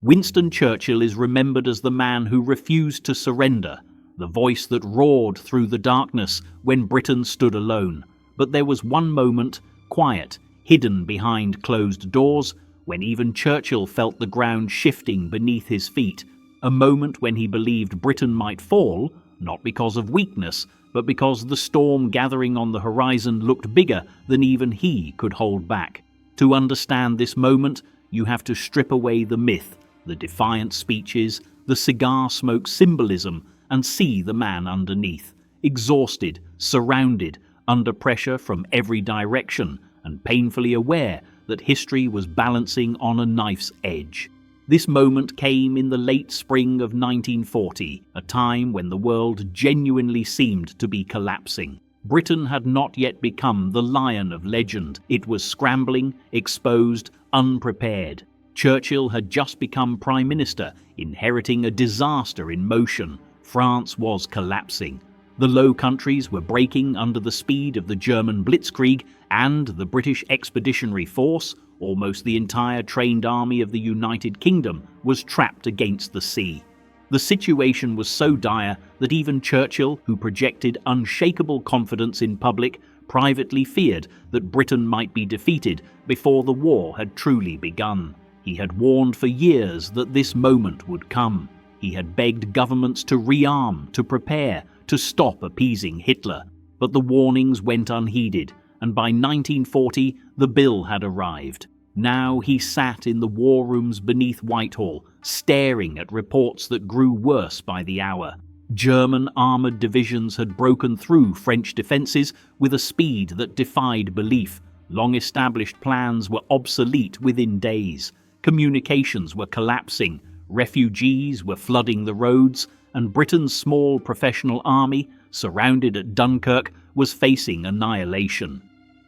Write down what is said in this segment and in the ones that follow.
Winston Churchill is remembered as the man who refused to surrender, the voice that roared through the darkness when Britain stood alone. But there was one moment, quiet, hidden behind closed doors, when even Churchill felt the ground shifting beneath his feet, a moment when he believed Britain might fall, not because of weakness, but because the storm gathering on the horizon looked bigger than even he could hold back. To understand this moment, you have to strip away the myth, the defiant speeches, the cigar smoke symbolism, and see the man underneath, exhausted, surrounded, under pressure from every direction, and painfully aware that history was balancing on a knife's edge. This moment came in the late spring of 1940, a time when the world genuinely seemed to be collapsing. Britain had not yet become the lion of legend. It was scrambling, exposed, unprepared. Churchill had just become Prime Minister, inheriting a disaster in motion. France was collapsing. The Low Countries were breaking under the speed of the German blitzkrieg, and the British Expeditionary Force, almost the entire trained army of the United Kingdom, was trapped against the sea. The situation was so dire that even Churchill, who projected unshakable confidence in public, privately feared that Britain might be defeated before the war had truly begun. He had warned for years that this moment would come. He had begged governments to rearm, to prepare, to stop appeasing Hitler. But the warnings went unheeded, and by 1940 the bill had arrived. Now he sat in the war rooms beneath Whitehall, staring at reports that grew worse by the hour. German armoured divisions had broken through French defences with a speed that defied belief. Long-established plans were obsolete within days. Communications were collapsing. Refugees were flooding the roads, and Britain's small professional army, surrounded at Dunkirk, was facing annihilation.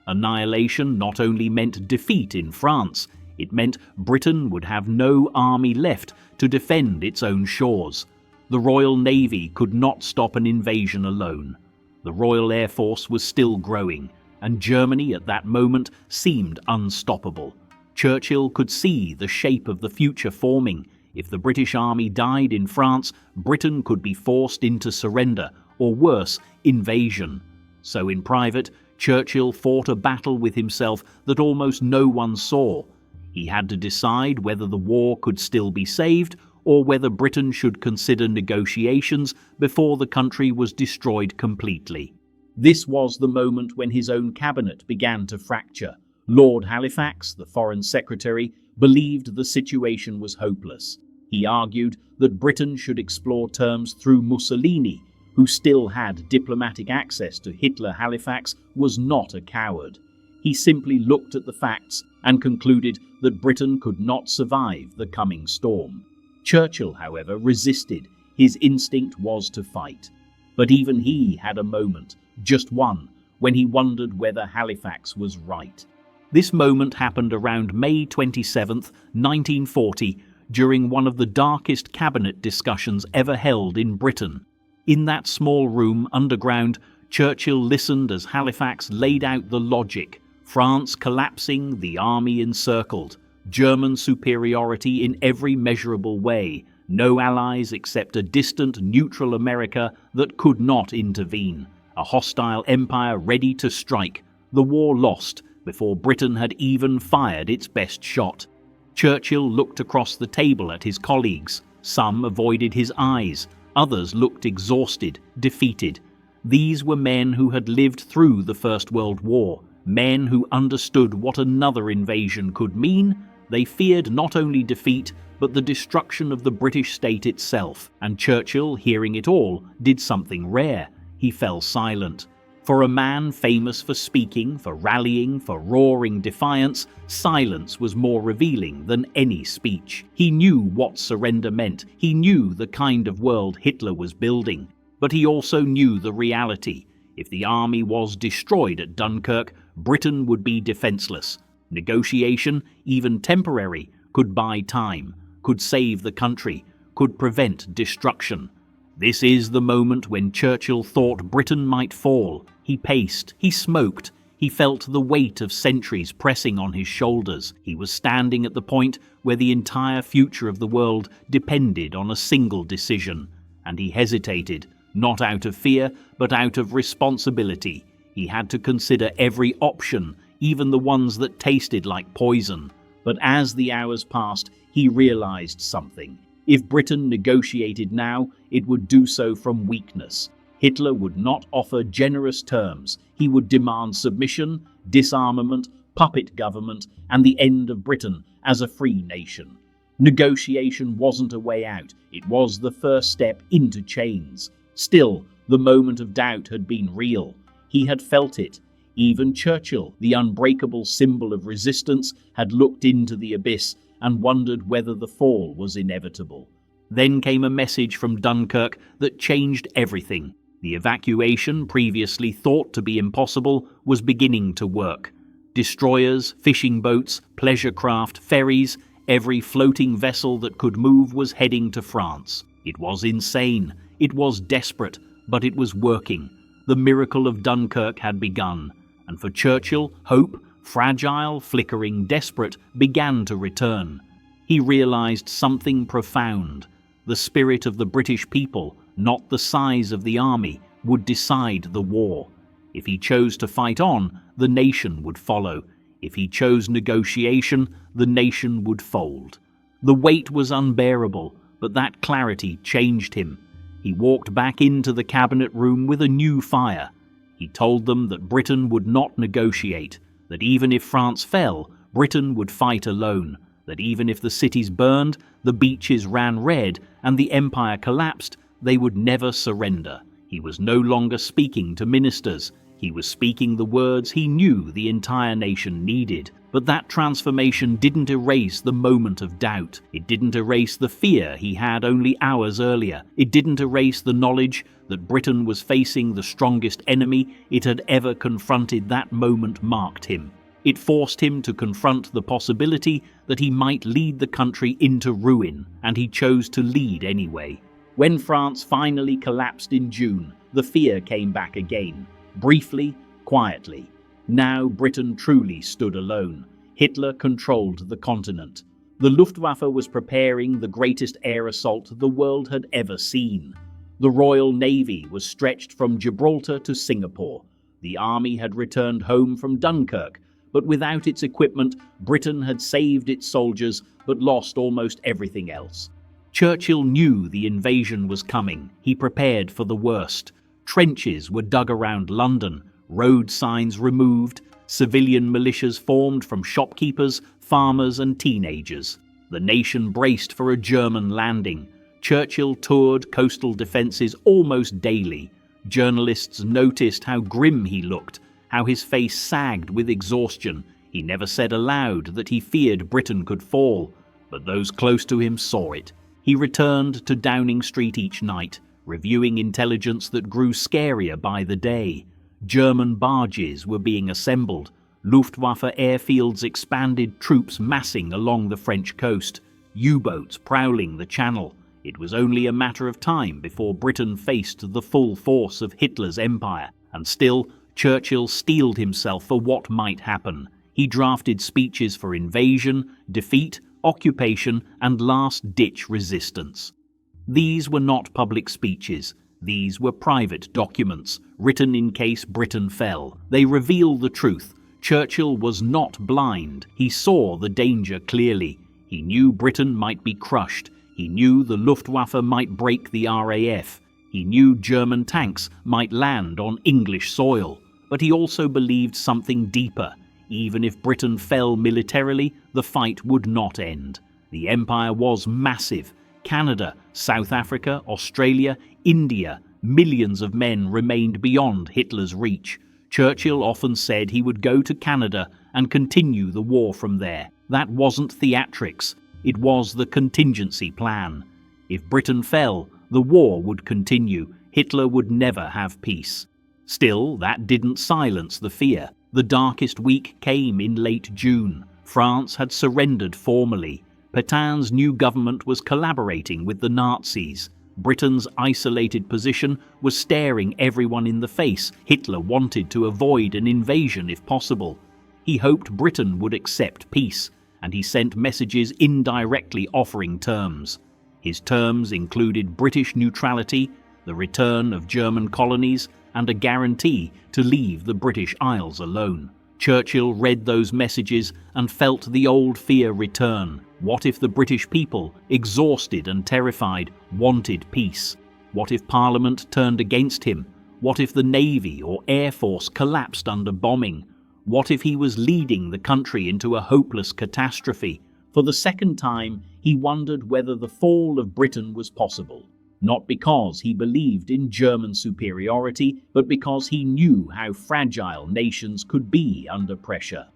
Annihilation not only meant defeat in France, it meant Britain would have no army left to defend its own shores. The Royal Navy could not stop an invasion alone. The Royal Air Force was still growing, and Germany at that moment seemed unstoppable. Churchill could see the shape of the future forming. If the British army died in France, Britain could be forced into surrender, or worse, invasion. So in private, Churchill fought a battle with himself that almost no one saw. He had to decide whether the war could still be saved, or whether Britain should consider negotiations before the country was destroyed completely. This was the moment when his own cabinet began to fracture. Lord Halifax, the Foreign Secretary, believed the situation was hopeless. He argued that Britain should explore terms through Mussolini, who still had diplomatic access to Hitler. Halifax was not a coward. He simply looked at the facts and concluded that Britain could not survive the coming storm. Churchill, however, resisted. His instinct was to fight. But even he had a moment, just one, when he wondered whether Halifax was right. This moment happened around May 27, 1940, during one of the darkest cabinet discussions ever held in Britain. In that small room underground, Churchill listened as Halifax laid out the logic. France collapsing, the army encircled. German superiority in every measurable way. No allies except a distant, neutral America that could not intervene. A hostile empire ready to strike. The war lost before Britain had even fired its best shot. Churchill looked across the table at his colleagues. Some avoided his eyes. Others looked exhausted, defeated. These were men who had lived through the First World War, men who understood what another invasion could mean. They feared not only defeat, but the destruction of the British state itself. And Churchill, hearing it all, did something rare. He fell silent. For a man famous for speaking, for rallying, for roaring defiance, silence was more revealing than any speech. He knew what surrender meant. He knew the kind of world Hitler was building. But he also knew the reality. If the army was destroyed at Dunkirk, Britain would be defenseless. Negotiation, even temporary, could buy time, could save the country, could prevent destruction. This is the moment when Churchill thought Britain might fall. He paced, he smoked, He felt the weight of centuries pressing on his shoulders. He was standing at the point where the entire future of the world depended on a single decision, and he hesitated, not out of fear, but out of responsibility. He had to consider every option, even the ones that tasted like poison. But as the hours passed, he realized something. If Britain negotiated now, it would do so from weakness. Hitler would not offer generous terms. He would demand submission, disarmament, puppet government, and the end of Britain as a free nation. Negotiation wasn't a way out. It was the first step into chains. Still, the moment of doubt had been real. He had felt it. Even Churchill, the unbreakable symbol of resistance, had looked into the abyss and wondered whether the fall was inevitable. Then came a message from Dunkirk that changed everything. The evacuation, previously thought to be impossible, was beginning to work. Destroyers, fishing boats, pleasure craft, ferries, every floating vessel that could move was heading to France. It was insane. It was desperate, but it was working. The miracle of Dunkirk had begun, and for Churchill, hope, fragile, flickering, desperate, began to return. He realized something profound. The spirit of the British people, not the size of the army, would decide the war. If he chose to fight on, the nation would follow. If he chose negotiation, the nation would fold. The weight was unbearable, but that clarity changed him. He walked back into the cabinet room with a new fire. He told them that Britain would not negotiate, that even if France fell, Britain would fight alone, that even if the cities burned, the beaches ran red, and the empire collapsed, they would never surrender. He was no longer speaking to ministers. He was speaking the words he knew the entire nation needed. But that transformation didn't erase the moment of doubt. It didn't erase the fear he had only hours earlier. It didn't erase the knowledge that Britain was facing the strongest enemy it had ever confronted. That moment marked him. It forced him to confront the possibility that he might lead the country into ruin, and he chose to lead anyway. When France finally collapsed in June, the fear came back again. Briefly, quietly. Now Britain truly stood alone. Hitler controlled the continent. The Luftwaffe was preparing the greatest air assault the world had ever seen. The Royal Navy was stretched from Gibraltar to Singapore. The army had returned home from Dunkirk, but without its equipment, Britain had saved its soldiers but lost almost everything else. Churchill knew the invasion was coming. He prepared for the worst. Trenches were dug around London, road signs removed, civilian militias formed from shopkeepers, farmers and teenagers. The nation braced for a German landing. Churchill toured coastal defences almost daily. Journalists noticed how grim he looked, how his face sagged with exhaustion. He never said aloud that he feared Britain could fall, but those close to him saw it. He returned to Downing Street each night, reviewing intelligence that grew scarier by the day. German barges were being assembled. Luftwaffe airfields expanded, troops massing along the French coast. U-boats prowling the channel. It was only a matter of time before Britain faced the full force of Hitler's empire. And still, Churchill steeled himself for what might happen. He drafted speeches for invasion, defeat, occupation, and last-ditch resistance. These were not public speeches. These were private documents, written in case Britain fell. They reveal the truth. Churchill was not blind. He saw the danger clearly. He knew Britain might be crushed. He knew the Luftwaffe might break the RAF. He knew German tanks might land on English soil. But he also believed something deeper. Even if Britain fell militarily, the fight would not end. The empire was massive. Canada, South Africa, Australia, India, millions of men remained beyond Hitler's reach. Churchill often said he would go to Canada and continue the war from there. That wasn't theatrics. It was the contingency plan. If Britain fell, the war would continue. Hitler would never have peace. Still, that didn't silence the fear. The darkest week came in late June. France had surrendered formally. Petain's new government was collaborating with the Nazis. Britain's isolated position was staring everyone in the face. Hitler wanted to avoid an invasion if possible. He hoped Britain would accept peace, and he sent messages indirectly offering terms. His terms included British neutrality, the return of German colonies, and a guarantee to leave the British Isles alone. Churchill read those messages and felt the old fear return. What if the British people, exhausted and terrified, wanted peace? What if Parliament turned against him? What if the Navy or Air Force collapsed under bombing? What if he was leading the country into a hopeless catastrophe? For the second time, he wondered whether the fall of Britain was possible. Not because he believed in German superiority, but because he knew how fragile nations could be under pressure.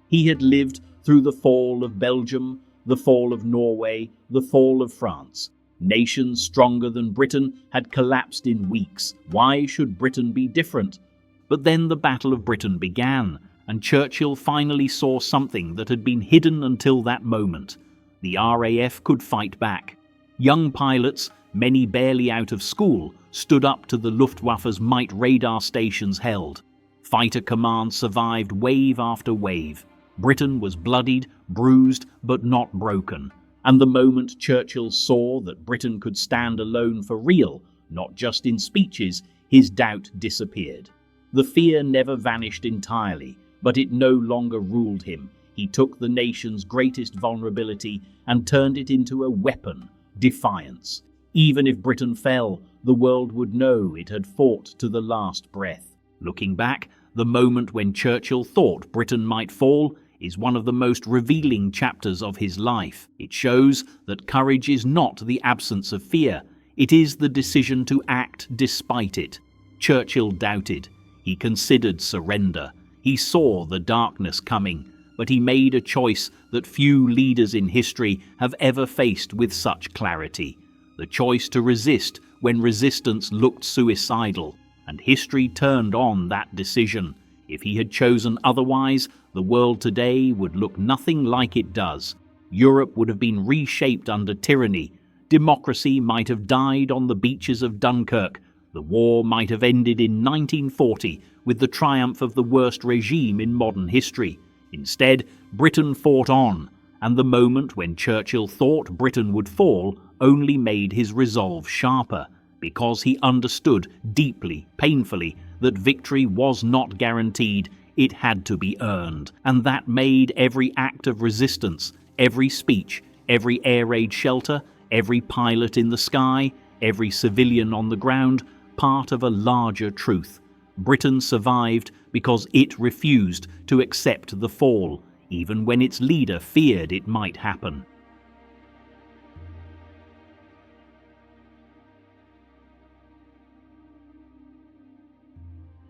He had lived through the fall of Belgium, the fall of Norway, the fall of France. Nations stronger than Britain had collapsed in weeks. Why should Britain be different? But then the Battle of Britain began, and Churchill finally saw something that had been hidden until that moment. The RAF could fight back. Young pilots, many barely out of school, stood up to the Luftwaffe's might radar stations held. Fighter command survived wave after wave. Britain was bloodied, bruised, but not broken. And the moment Churchill saw that Britain could stand alone for real, not just in speeches, his doubt disappeared. The fear never vanished entirely, but it no longer ruled him. He took the nation's greatest vulnerability and turned it into a weapon, defiance. Even if Britain fell, the world would know it had fought to the last breath. Looking back, the moment when Churchill thought Britain might fall is one of the most revealing chapters of his life. It shows that courage is not the absence of fear. It is the decision to act despite it. Churchill doubted. He considered surrender. He saw the darkness coming, but he made a choice that few leaders in history have ever faced with such clarity. The choice to resist when resistance looked suicidal, and history turned on that decision. If he had chosen otherwise, the world today would look nothing like it does. Europe would have been reshaped under tyranny. Democracy might have died on the beaches of Dunkirk. The war might have ended in 1940 with the triumph of the worst regime in modern history. Instead, Britain fought on, and the moment when Churchill thought Britain would fall only made his resolve sharper, because he understood deeply, painfully, that victory was not guaranteed, it had to be earned, and that made every act of resistance, every speech, every air raid shelter, every pilot in the sky, every civilian on the ground, part of a larger truth. Britain survived because it refused to accept the fall, even when its leader feared it might happen.